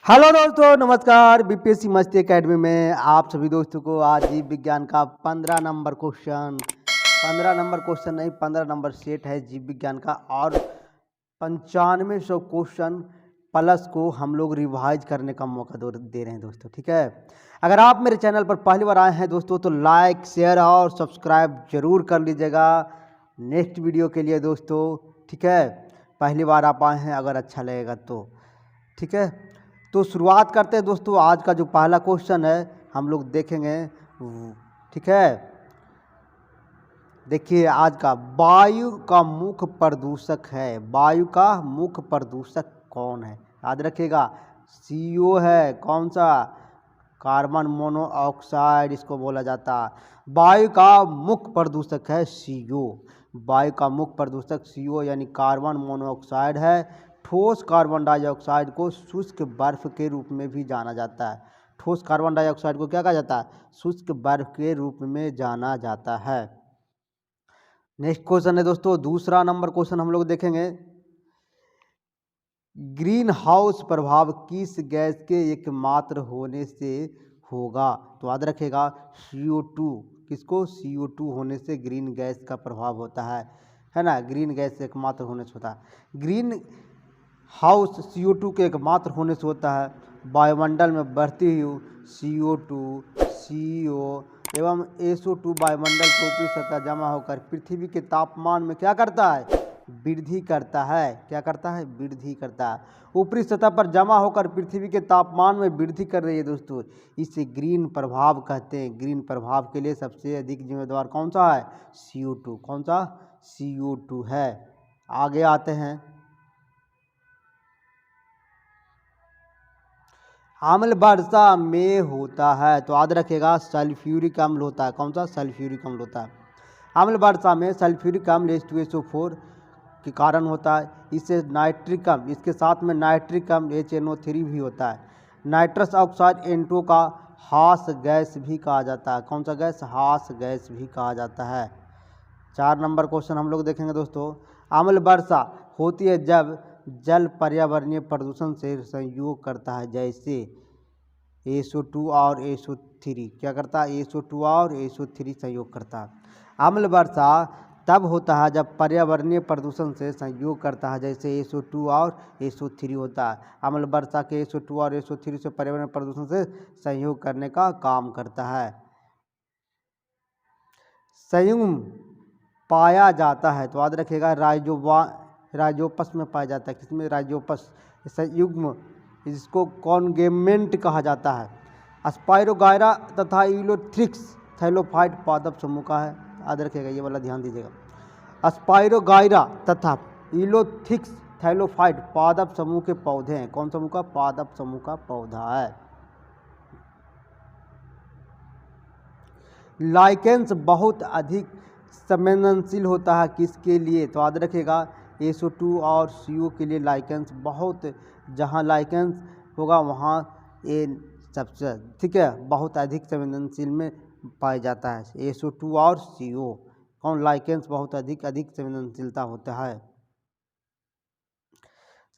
Hello दोस्तों, नमस्कार। BPSC मस्ती एकेडमी में आप सभी दोस्तों को आज जीव विज्ञान का 15 नंबर क्वेश्चन 15 नंबर क्वेश्चन नहीं 15 नंबर सेट है जीव विज्ञान का। और 9500 क्वेश्चन प्लस को हम लोग रिवाइज करने का मौका दे रहे हैं दोस्तों। ठीक है, अगर आप मेरे चैनल पर पहली बार आए हैं दोस्तों तो लाइक शेयर और सब्सक्राइब जरूर कर लीजिएगा नेक्स्ट वीडियो के लिए दोस्तों। ठीक है, पहली बार आप आए हैं, अगर अच्छा लगेगा तो ठीक है। तो शुरुआत करते हैं दोस्तों। आज का जो पहला क्वेश्चन है हम लोग देखेंगे। ठीक है, देखिए आज का वायु का मुख्य प्रदूषक है। वायु का मुख्य प्रदूषक कौन है? याद रखिएगा, CO है। कौन सा? कार्बन मोनोऑक्साइड इसको बोला जाता है। वायु का मुख्य प्रदूषक है CO। वायु का मुख्य प्रदूषक CO यानी कार्बन मोनोऑक्साइड है। ठोस कार्बन डाइऑक्साइड को शुष्क बर्फ के रूप में भी जाना जाता है। ठोस कार्बन डाइऑक्साइड को क्या कहा जाता है? शुष्क बर्फ के रूप में जाना जाता है। नेक्स्ट क्वेश्चन है दोस्तों, दूसरा नंबर क्वेश्चन हम लोग देखेंगे। ग्रीन हाउस प्रभाव किस गैस के एकमात्र होने से होगा? तो याद रखेगा CO2। किसको? CO2 होने से ग्रीन गैस का प्रभाव होता है ना। ग्रीन गैस एकमात्र होने से होता है। ग्रीन हाउस CO2 के एकमात्र होने से होता है। वायुमंडल में बढ़ती हुई CO2, CO एवं SO2 वायुमंडल की ऊपरी सतह जमा होकर पृथ्वी के तापमान में क्या करता है? वृद्धि करता है। क्या करता है? वृद्धि करता है। ऊपरी सतह पर जमा होकर पृथ्वी के तापमान में वृद्धि कर रही है दोस्तों। इसे ग्रीन प्रभाव कहते हैं। ग्रीन प्रभाव के लिए सबसे अधिक जिम्मेदार कौन सा है? CO2। कौन सा? CO2 है। आगे आते हैं। अम्ल वर्षा में होता है। तो याद रखेगा सल्फ्यूरिक अम्ल होता है। कौन सा? सल्फ्यूरिक अम्ल होता है। अम्ल वर्षा में सल्फ्यूरिक अम्ल H2SO4 के कारण होता है। इससे नाइट्रिक अम्ल, इसके साथ में नाइट्रिक अम्ल HNO3 भी होता है। नाइट्रस ऑक्साइड N2 का हास गैस भी कहा जाता है। कौन सा गैस? हास गैस भी कहा जाता है। 4 नंबर क्वेश्चन हम लोग देखेंगे दोस्तों। अम्ल वर्षा होती है जब जल पर्यावरणीय प्रदूषण से संयोग करता है, जैसे SO2 और SO3। क्या करता है? SO2 और SO3 संयोग करता है। अम्ल वर्षा तब होता है जब पर्यावरणीय प्रदूषण से संयोग करता है, जैसे SO2 और SO3 होता है। अम्ल वर्षा के SO2 और SO3 से पर्यावरणीय प्रदूषण से संयोग करने का काम करता है। संयुग्म पाया जाता है। तो याद रखिएगा राइजोपस में पाया जाता है। किसमें? राइजोपस। संयुग्म, इसको कॉन्गेमेंट कहा जाता है। स्पाइरोगायरा तथा यूलोथ्रिक्स थैलोफाइट पादप समूह का है। याद रखिएगा, ये वाला ध्यान दीजिएगा। स्पाइरोगायरा तथा यूलोथ्रिक्स थैलोफाइट पादप समूह के पौधे हैं। कौन समूह का? पादप समूह का पौधा है। लाइकेंस बहुत अधिक संवेदनशील होता है। किसके लिए? तो याद रखिएगा SO2 और CO के लिए लाइकेंस बहुत, जहाँ लाइकेंस होगा वहाँ ये सबसे ठीक है बहुत अधिक संवेदनशील में पाया जाता है। SO2 और CO कौन? लाइकेंस बहुत अधिक संवेदनशीलता होता है।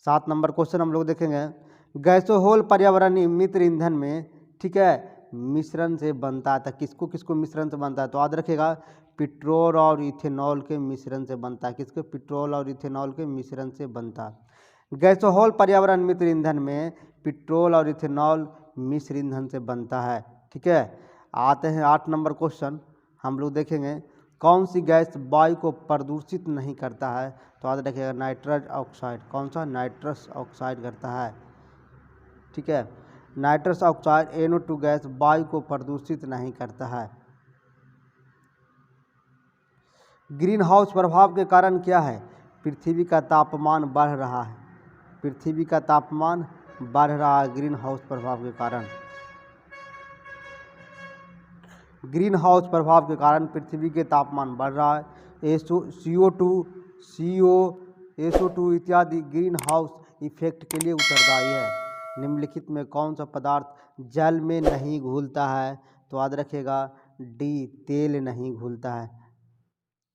7 नंबर क्वेश्चन हम लोग देखेंगे। गैसोहोल पर्यावरणीय मित्र ईंधन में ठीक है मिश्रण से बनता है। तो किसको किसको मिश्रण से बनता है? तो याद रखिएगा पेट्रोल और इथेनॉल के मिश्रण से बनता है। किसके? पेट्रोल और इथेनॉल के मिश्रण से बनता है। गैसोहोल पर्यावरण मित्र ईंधन में पेट्रोल और इथेनॉल मिश्र ईंधन से बनता है। ठीक है, आते हैं 8 नंबर क्वेश्चन हम लोग देखेंगे। कौन सी गैस वायु को प्रदूषित नहीं करता है? तो याद रखिएगा नाइट्रस ऑक्साइड। कौन सा? नाइट्रस ऑक्साइड करता है। ठीक है, नाइट्रस ऑक्साइड NO2 गैस वायु को प्रदूषित नहीं करता है। ग्रीन हाउस प्रभाव के कारण क्या है? पृथ्वी का तापमान बढ़ रहा है। पृथ्वी का तापमान बढ़ रहा है ग्रीन हाउस प्रभाव के कारण। ग्रीन हाउस प्रभाव के कारण पृथ्वी के तापमान बढ़ रहा है। CO2, CO, SO2 इत्यादि ग्रीन हाउस इफेक्ट के लिए उत्तरदायी है। निम्नलिखित में कौन सा पदार्थ जल में नहीं घुलता है? तो याद रखिएगा D, तेल नहीं घुलता है।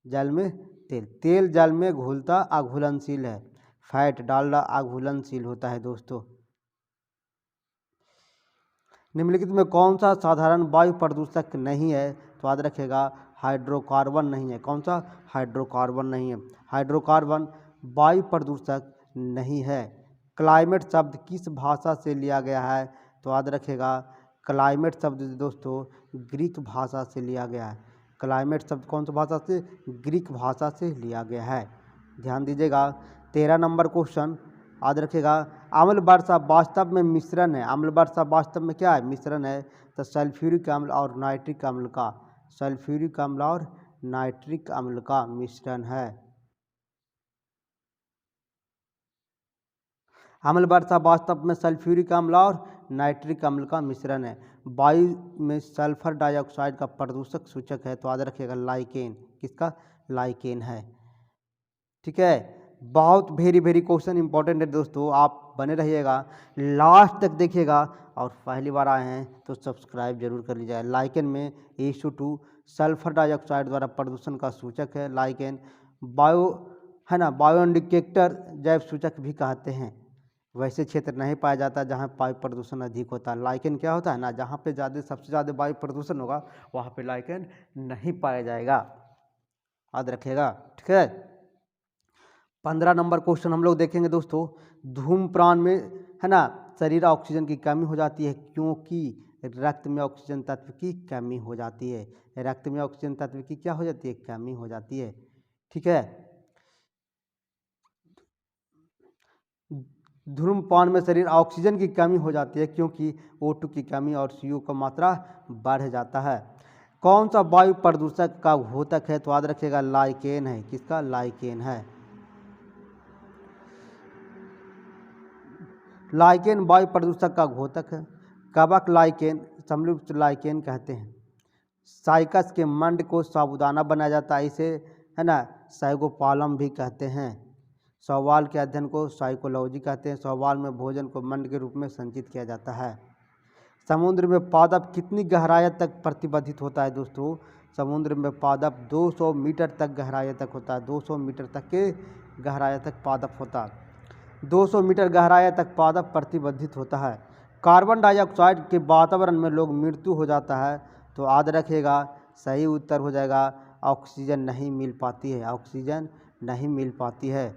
जल में तेल जल में घुलता अघुलनशील है। फैट डालडा अघुलनशील होता है दोस्तों। निम्नलिखित में कौन सा साधारण वायु प्रदूषक नहीं है? तो याद रखिएगा हाइड्रोकार्बन नहीं है। कौन सा? हाइड्रोकार्बन नहीं है। हाइड्रोकार्बन वायु प्रदूषक नहीं है। क्लाइमेट शब्द किस भाषा से लिया गया है? तो याद रखिएगा क्लाइमेट शब्द दोस्तों ग्रीक भाषा से लिया गया है। क्लाइमेट शब्द कौन सी भाषा से? ग्रीक भाषा से लिया गया है। ध्यान दीजिएगा। 13 नंबर क्वेश्चन याद रखिएगा, अम्ल वर्षा वास्तव में मिश्रण है। अम्ल वर्षा वास्तव में क्या है? मिश्रण है। तो सल्फ्यूरिक अम्ल और नाइट्रिक अम्ल का, सल्फ्यूरिक अम्ल और नाइट्रिक अम्ल का मिश्रण है। अम्ल वर्षा वास्तव में सल्फ्यूरिक अम्ल और नाइट्रिक अम्ल का मिश्रण है। वायु में सल्फर डाइऑक्साइड का प्रदूषक सूचक है। तो याद रखिएगा लाइकेन। किसका? लाइकेन है। ठीक है। बहुत वेरी क्वेश्चन इंपॉर्टेंट है दोस्तों, आप बने रहिएगा, लास्ट तक देखिएगा। और पहली बार आए हैं तो सब्सक्राइब जरूर कर लीजिएगा। लाइकेन में H2 सल्फर डाइऑक्साइड द्वारा प्रदूषण का सूचक है। लाइकेन बायो है ना, बायो इंडिकेटर जैव सूचक भी कहते हैं। वैसे क्षेत्र नहीं पाया जाता जहाँ वायु प्रदूषण अधिक होता है। लाइकेन क्या होता है ना, जहाँ पे सबसे ज़्यादा वायु प्रदूषण होगा वहाँ पे लाइकेन नहीं पाया जाएगा। याद रखिएगा। ठीक है। 15 नंबर क्वेश्चन हम लोग देखेंगे दोस्तों। धूम्रपान में है ना शरीर ऑक्सीजन की कमी हो जाती है क्योंकि रक्त में ऑक्सीजन तत्व की कमी हो जाती है। रक्त में ऑक्सीजन तत्व की क्या हो जाती है? कमी हो जाती है। ठीक है। धूम्रपान में शरीर ऑक्सीजन की कमी हो जाती है क्योंकि O2 की कमी और CO का मात्रा बढ़ जाता है। कौन सा वायु प्रदूषक का घोतक है? तो याद रखिएगा लाइकेन है। किसका? लाइकेन है। लाइकेन वायु प्रदूषक का घोतक है। कवक लाइकेन, समृद्ध लाइकेन कहते हैं। साइकस के मंड को साबूदाना बनाया जाता है, इसे है ना साइकोपालम भी कहते हैं। शैवाल के अध्ययन को साइकोलॉजी कहते हैं। शैवाल में भोजन को मंड के रूप में संचित किया जाता है। समुद्र में पादप कितनी गहराई तक प्रतिबंधित होता है दोस्तों? समुद्र में पादप 200 मीटर तक गहराई तक होता है। 200 मीटर तक के गहराई तक पादप होता है। 200 मीटर गहराई तक पादप प्रतिबंधित होता है। कार्बन डाइऑक्साइड के वातावरण में लोग मृत्यु हो जाता है। तो याद रखिएगा सही उत्तर हो जाएगा ऑक्सीजन नहीं मिल पाती है। ऑक्सीजन नहीं मिल पाती है।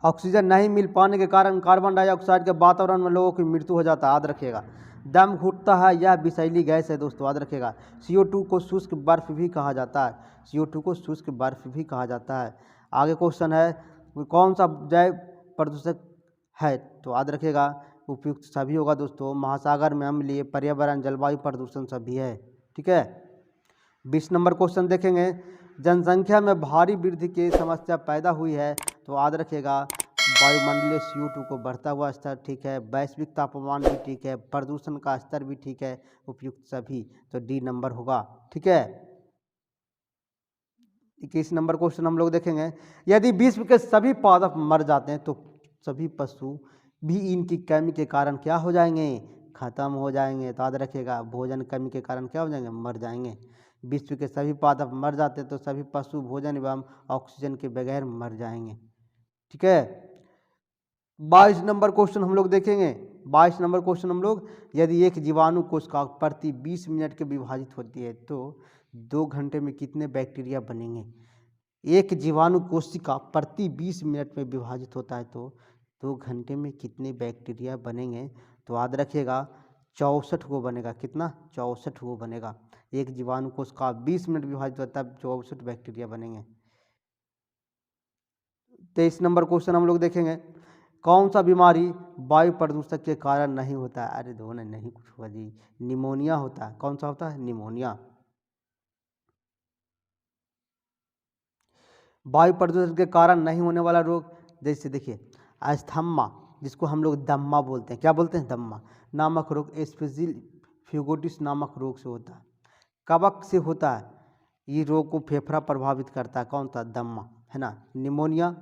ऑक्सीजन नहीं मिल पाने के कारण कार्बन डाइऑक्साइड के वातावरण में लोगों की मृत्यु हो जाता है। याद रखिएगा। दम घुटता है, यह विषैली गैस है दोस्तों। याद रखिएगा। CO2 को शुष्क बर्फ भी कहा जाता है। CO2 को शुष्क बर्फ भी कहा जाता है। आगे क्वेश्चन है, कौन सा जैव प्रदूषक है? तो याद रखिएगा उपयुक्त सभी होगा दोस्तों। महासागर में अम्लीय, पर्यावरण, जलवायु प्रदूषण सभी है। ठीक है। 20 नंबर क्वेश्चन देखेंगे। जनसंख्या में भारी वृद्धि की समस्या पैदा हुई है। तो याद रखिएगा वायुमंडलीय CO2 को बढ़ता हुआ स्तर ठीक है, वैश्विक तापमान भी ठीक है, प्रदूषण का स्तर भी ठीक है, उपयुक्त सभी। तो D नंबर होगा। ठीक है। 21 नंबर क्वेश्चन हम लोग देखेंगे। यदि विश्व के सभी पादप मर जाते हैं तो सभी पशु भी इनकी कमी के कारण क्या हो जाएंगे? खत्म हो जाएंगे। तो याद रखिएगा भोजन कमी के कारण क्या हो जाएंगे? मर जाएंगे। विश्व के सभी पादप मर जाते हैं तो सभी पशु भोजन एवं ऑक्सीजन के बगैर मर जाएंगे। ठीक है। 22 नंबर क्वेश्चन हम लोग देखेंगे। 22 नंबर क्वेश्चन हम लोग, यदि एक जीवाणु कोशिका प्रति 20 मिनट के विभाजित होती है तो 2 घंटे में कितने बैक्टीरिया बनेंगे? एक जीवाणु कोशिका प्रति 20 मिनट में विभाजित होता है तो 2 घंटे में कितने बैक्टीरिया बनेंगे? तो याद रखिएगा 64 को बनेगा। कितना? 64 को बनेगा। एक जीवाणु कोशिका 20 मिनट विभाजित होता है तब 64 बैक्टीरिया बनेंगे। 23 नंबर क्वेश्चन हम लोग देखेंगे। कौन सा बीमारी वायु प्रदूषक के कारण नहीं होता है? अरे धोने नहीं कुछ होगा जी, निमोनिया होता है। कौन सा होता है? निमोनिया। वायु प्रदूषण के कारण नहीं होने वाला रोग, जैसे देखिए अस्थमा, जिसको हम लोग दम्मा बोलते हैं। क्या बोलते हैं? दम्मा नामक रोग एस्पेजिल फ्यूगोटिस नामक रोग से होता है। कवक से होता है। ये रोग को फेफड़ा प्रभावित करता है। कौन सा? दम्मा है ना। निमोनिया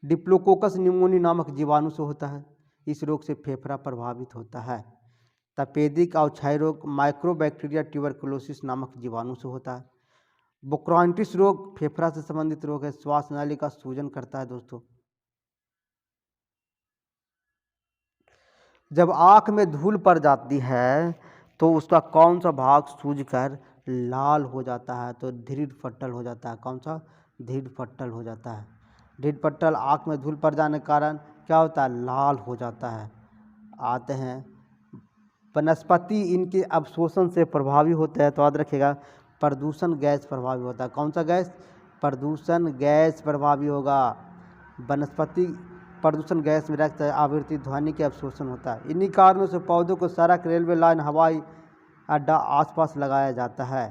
डिप्लोकोकस निमोनी नामक जीवाणु से होता है। इस रोग से फेफड़ा प्रभावित होता है। तपेदिक और क्षय रोग माइक्रोबैक्टीरिया ट्यूबरकुलोसिस नामक जीवाणु से होता है। ब्रोंकाइटिस रोग फेफड़ा से संबंधित रोग है, श्वास नाली का सूजन करता है दोस्तों। जब आँख में धूल पड़ जाती है तो उसका कौन सा भाग सूजकर लाल हो जाता है? तो धीर पट्टल हो जाता है। कौन सा? धीर पट्टल हो जाता है। धीर पट्टल आँख में धूल पड़ जाने के कारण क्या होता है? लाल हो जाता है। आते हैं वनस्पति इनके अवशोषण से प्रभावी होते हैं, तो याद रखिएगा प्रदूषण गैस प्रभावी होता है। कौन सा गैस? प्रदूषण गैस प्रभावी होगा। वनस्पति प्रदूषण गैस में रक्त आवृत्ति ध्वनि के अवशोषण होता है। इन्हीं कारणों से पौधों को सड़क, रेलवे लाइन, हवाई अड्डा आसपास लगाया जाता है।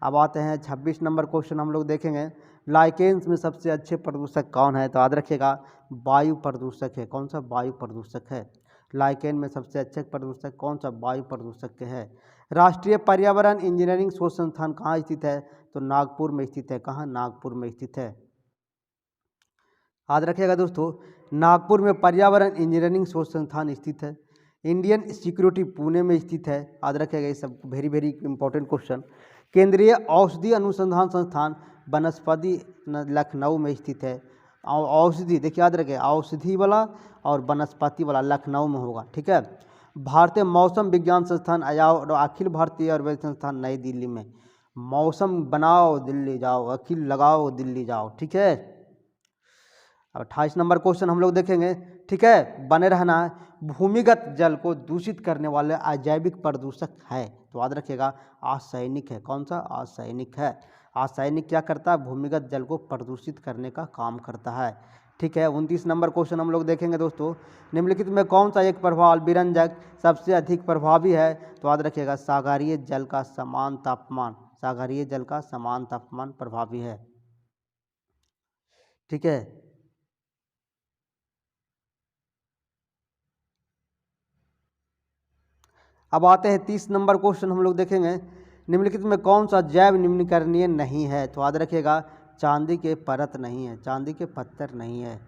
अब आते हैं 26 नंबर क्वेश्चन हम लोग देखेंगे। लाइकेन्स में सबसे अच्छे प्रदूषक कौन है? तो याद रखिएगा वायु प्रदूषक है। कौन सा? वायु प्रदूषक है। लाइकेन में सबसे अच्छे प्रदूषक कौन सा? वायु प्रदूषक है। राष्ट्रीय पर्यावरण इंजीनियरिंग शोध संस्थान कहाँ स्थित है? तो नागपुर में स्थित है। कहाँ? नागपुर में स्थित है। याद रखिएगा दोस्तों, नागपुर में पर्यावरण इंजीनियरिंग शोध संस्थान स्थित है। इंडियन सिक्योरिटी पुणे में स्थित है। याद रखिएगा, ये सब वेरी वेरी इंपॉर्टेंट क्वेश्चन। केंद्रीय औषधि अनुसंधान संस्थान वनस्पति लखनऊ में स्थित है। औषधि देखिए, याद रखें औषधि वाला और वनस्पति वाला लखनऊ में होगा। ठीक है। भारतीय मौसम विज्ञान संस्थान और अखिल भारतीय आयुर्वेद संस्थान नई दिल्ली में। मौसम बनाओ दिल्ली जाओ, अखिल लगाओ दिल्ली जाओ। ठीक है। 28 नंबर क्वेश्चन हम लोग देखेंगे। ठीक है, बने रहना है। भूमिगत जल को दूषित करने वाले अजैविक प्रदूषक है, तो याद रखिएगा आर्सेनिक है। कौन सा? आर्सेनिक है। आर्सेनिक क्या करता है? भूमिगत जल को प्रदूषित करने का काम करता है। ठीक है। 29 नंबर क्वेश्चन हम लोग देखेंगे दोस्तों। निम्नलिखित में कौन सा एक प्रभाव विरंजक सबसे अधिक प्रभावी है? तो याद रखिएगा सागरीय जल का समान तापमान। सागरीय जल का समान तापमान प्रभावी है। ठीक है। अब आते हैं 30 नंबर क्वेश्चन हम लोग देखेंगे। निम्नलिखित में कौन सा जैव निम्नीकरणीय नहीं है? तो याद रखिएगा चांदी के परत नहीं है, चांदी के पत्थर नहीं है।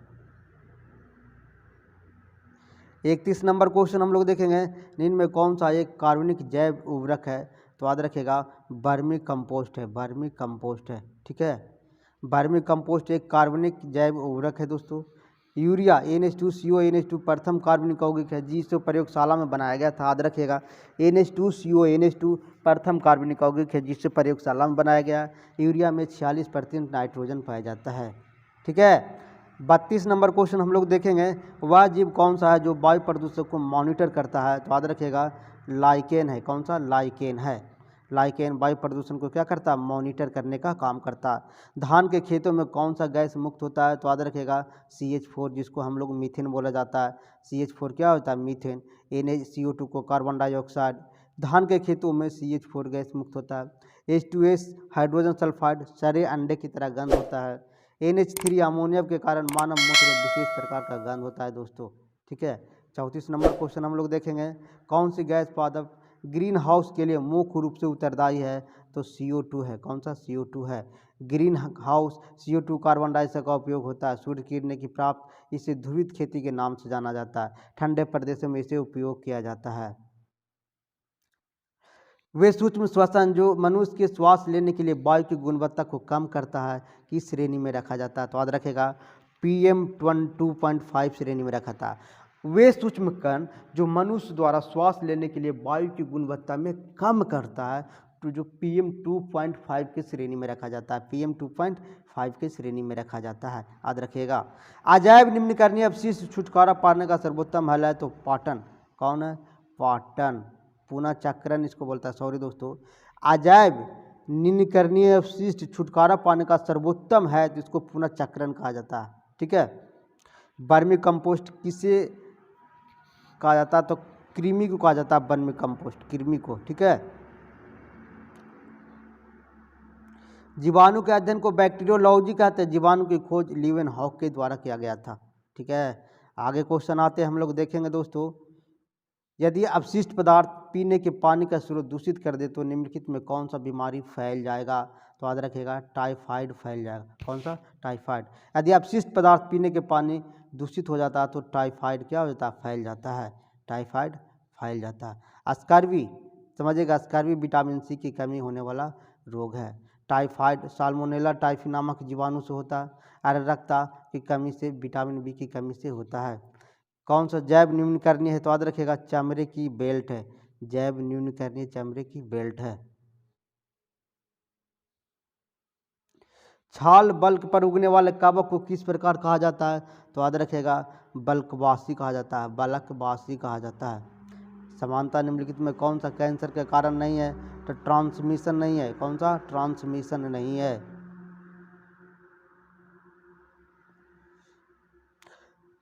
31 नंबर क्वेश्चन हम लोग देखेंगे। निम्न में कौन सा एक कार्बनिक जैव उर्वरक है? तो याद रखिएगा वर्मी कंपोस्ट है। वर्मी कंपोस्ट है। ठीक है। वर्मी कंपोस्ट एक कार्बनिक जैव उर्वरक है दोस्तों। यूरिया NH2CO NH2 प्रथम कार्बनिक यौगिक है जिसे प्रयोगशाला में बनाया गया था। याद रखिएगा NH2CO NH2 प्रथम कार्बनिक यौगिक है जिसे प्रयोगशाला में बनाया गया। यूरिया में 46% नाइट्रोजन पाया जाता है। ठीक है। 32 नंबर क्वेश्चन हम लोग देखेंगे। वह जीव कौन सा है जो वायु प्रदूषण को मॉनिटर करता है? तो याद रखिएगा लाइकेन है। कौन सा? लाइकेन है। लाइकेन वायु प्रदूषण को क्या करता है? मॉनिटर करने का काम करता है। धान के खेतों में कौन सा गैस मुक्त होता है? तो याद रखिएगा CH4, जिसको हम लोग मीथेन बोला जाता है। CH4 क्या होता है? मीथेन। NaCO2 को कार्बन डाइऑक्साइड। धान के खेतों में CH4 गैस मुक्त होता है। H2S हाइड्रोजन सल्फाइड सड़े अंडे की तरह गंध होता है। NH3 अमोनियम के कारण मानव मूत्र में विशेष प्रकार का गंध होता है दोस्तों। ठीक है। 34 नंबर क्वेश्चन हम लोग देखेंगे। कौन सी गैस पादप ग्रीन हाउस के लिए मुख्य रूप से उत्तरदायी है? तो CO2 है। कौन सा? CO2 है। Green house CO2 carbon dioxide का उपयोग होता है सूर्य किरणें की प्राप्त। इसे ध्रुवित खेती के नाम से जाना जाता है। ठंडे प्रदेशों में इसे उपयोग किया जाता है। वे सूक्ष्म श्वसन जो मनुष्य के श्वास लेने के लिए वायु की गुणवत्ता को कम करता है किस श्रेणी में रखा जाता है? तो याद रखेगा PM2.5 श्रेणी में रखा था। वे सूक्ष्म कण जो मनुष्य द्वारा श्वास लेने के लिए वायु की गुणवत्ता में कम करता है, तो जो PM2.5 की श्रेणी में रखा जाता है। PM2.5 की श्रेणी में रखा जाता है। याद रखिएगा। अजैव निम्नकरणीय अपशिष्ट छुटकारा पाने का सर्वोत्तम हल है तो पाटन। कौन है? पाटन। पुनः चक्रण इसको बोलता है। सॉरी दोस्तों, अजैव निम्नकरणीय अपशिष्ट छुटकारा पाने का सर्वोत्तम है तो इसको पुनः चक्रण कहा जाता है। ठीक है। वर्मी कंपोस्ट किसे कहा जाता है? तो कृमि को कहा जाता है। वर्मी कंपोस्ट कृमि को। ठीक है। जीवाणु के अध्ययन को बैक्टीरियोलॉजी कहते हैं। जीवाणु की खोज लीवेनहॉक के द्वारा किया गया था। ठीक है। आगे क्वेश्चन आते हैं हम लोग देखेंगे दोस्तों। यदि अपशिष्ट पदार्थ पीने के पानी का स्रोत दूषित कर दे तो निम्नलिखित में कौन सा बीमारी फैल जाएगा? तो याद रखिएगा टाइफाइड फैल जाएगा। कौन सा? टाइफाइड। यदि अपशिष्ट पदार्थ पीने के पानी दूषित हो जाता है तो टाइफाइड क्या हो जाता है? फैल जाता है। टाइफाइड फैल जाता है। स्कर्वी समझिएगा, स्कर्वी विटामिन C की कमी होने वाला रोग है। टाइफाइड साल्मोनेला टाइफी नामक जीवाणु से होता है। अरारकता की कमी से, विटामिन B की कमी से होता है। कौन सा जैव न्यूनकरणीय है? तो याद रखिएगा चमड़े की बेल्ट है। जैव न्यूनकरणीय चमड़े की बेल्ट है। छाल बल्क पर उगने वाले कवक को किस प्रकार कहा जाता है? तो याद रखिएगा बल्कवासी कहा जाता है, बल्कवासी कहा जाता है। समानता निम्नलिखित में कौन सा कैंसर के कारण नहीं है? तो ट्रांसमिशन नहीं है। कौन सा? ट्रांसमिशन नहीं है।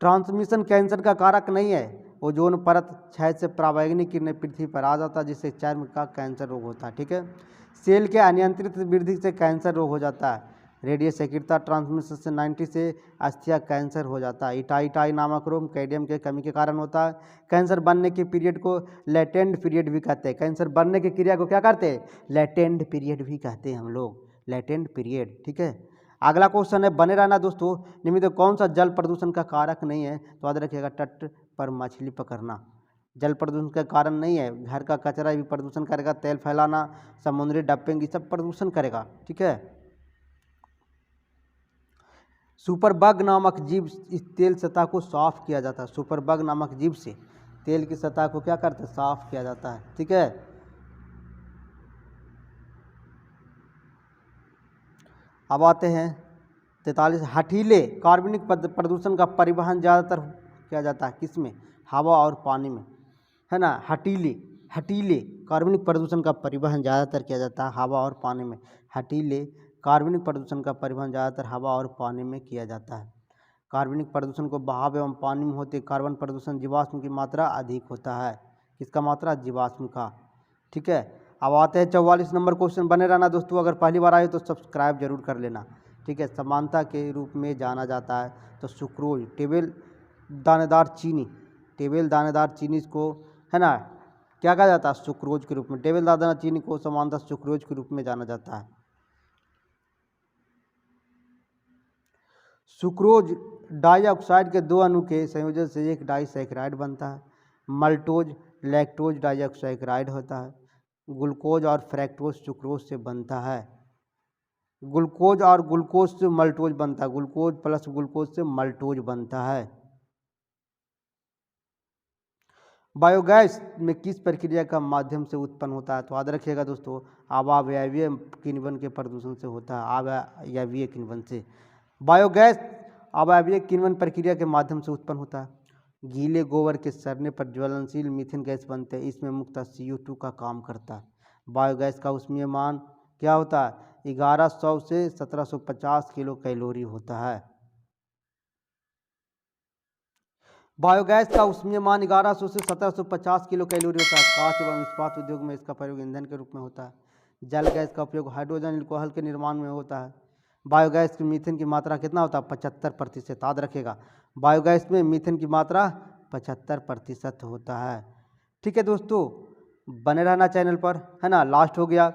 ट्रांसमिशन कैंसर का कारक नहीं है। ओजोन परत क्षय से पराबैंगनी किरणें पृथ्वी पर आ जाता है, जिससे चर्म का कैंसर रोग होता है। ठीक है। सेल के अनियंत्रित वृद्धि से कैंसर रोग हो जाता है। रेडियो सक्रियता ट्रांसमिशन से 90 से अस्थिया कैंसर हो जाता है। इटाइटाई नामक रोग कैल्शियम के कमी के कारण होता है। कैंसर बनने के पीरियड को लेटेंट पीरियड भी कहते हैं। कैंसर बनने की क्रिया को क्या कहते हैं? लेटेंट पीरियड भी कहते हैं हम लोग, लेटेंट पीरियड। ठीक है। अगला क्वेश्चन है बने रहना दोस्तों। निम्नलिखित कौन सा जल प्रदूषण का कारक नहीं है? तो याद रखिएगा तट पर मछली पकड़ना जल प्रदूषण का कारण नहीं है। घर का कचरा भी प्रदूषण करेगा, तेल फैलाना, समुद्री डंपिंग, ये सब प्रदूषण करेगा। ठीक है। सुपरबग नामक जीव इस तेल सतह को साफ किया जाता है। सुपरबग नामक जीव से तेल की सतह को क्या करते हैं? साफ किया जाता है। ठीक है। अब आते हैं 43। हठीले कार्बनिक प्रदूषण का परिवहन ज़्यादातर किया जाता है किस में? हवा और पानी में, है ना। हठीले हठीले कार्बनिक प्रदूषण का परिवहन ज़्यादातर किया जाता है हवा और पानी में। हठीले कार्बनिक प्रदूषण का परिवहन ज़्यादातर हवा और पानी में किया जाता है। कार्बनिक प्रदूषण को बहाव एवं पानी में होते कार्बन प्रदूषण जीवाश्म की मात्रा अधिक होता है। किसका मात्रा? जीवाश्म का। ठीक है। अब आते हैं 44 नंबर क्वेश्चन। बने रहना दोस्तों। अगर पहली बार आए तो सब्सक्राइब जरूर कर लेना। ठीक है। समानता के रूप में जाना जाता है तो सुक्रोज टेबल दानेदार चीनी, टेबल दानेदार चीनी को, है ना, क्या कहा जाता है? सुक्रोज के रूप में। टेबल दानेदार चीनी को समानता सुक्रोज के रूप में जाना जाता है। सुक्रोज डाइऑक्साइड के दो अणु के संयोजन से एक डाइसैकेराइड बनता है। मल्टोज लैक्टोज डाइऑक्साइड होता है। ग्लूकोज और फ्रैक्टोज सुक्रोज से बनता है। ग्लूकोज और ग्लूकोज से मल्टोज बनता है। ग्लूकोज प्लस ग्लूकोज से मल्टोज बनता है। बायोगैस में किस प्रक्रिया का माध्यम से उत्पन्न होता है? तो याद रखिएगा दोस्तों अवायवीय किण्वन के प्रदूषण से होता है। अवायवीय किण्वन से बायोगैस अवायवीय किण्वन प्रक्रिया के माध्यम से उत्पन्न होता है। गीले गोबर के सड़ने पर ज्वलनशील मीथेन गैस बनते हैं। इसमें मुख्यतः CO2 का काम करता है। बायोगैस का ऊष्मीय मान क्या होता है? 1100 से 1750 किलो कैलोरी होता है। बायोगैस का ऊष्मीय मान 1100 से 1750 किलो कैलोरी होता है। कांच एवं इस्पात उद्योग में इसका प्रयोग ईंधन के रूप में होता है। जल गैस का उपयोग हाइड्रोजन अल्कोहल के निर्माण में होता है। बायोगैस में मीथेन की मात्रा कितना होता है? 75%। याद रखेगा बायोगैस में मीथेन की मात्रा 75% होता है। ठीक है दोस्तों, बने रहना चैनल पर, है ना। लास्ट हो गया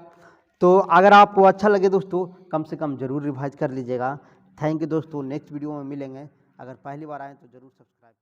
तो अगर आपको अच्छा लगे दोस्तों कम से कम ज़रूर रिवाइज कर लीजिएगा। थैंक यू दोस्तों। नेक्स्ट वीडियो में मिलेंगे। अगर पहली बार आए तो ज़रूर सब्सक्राइब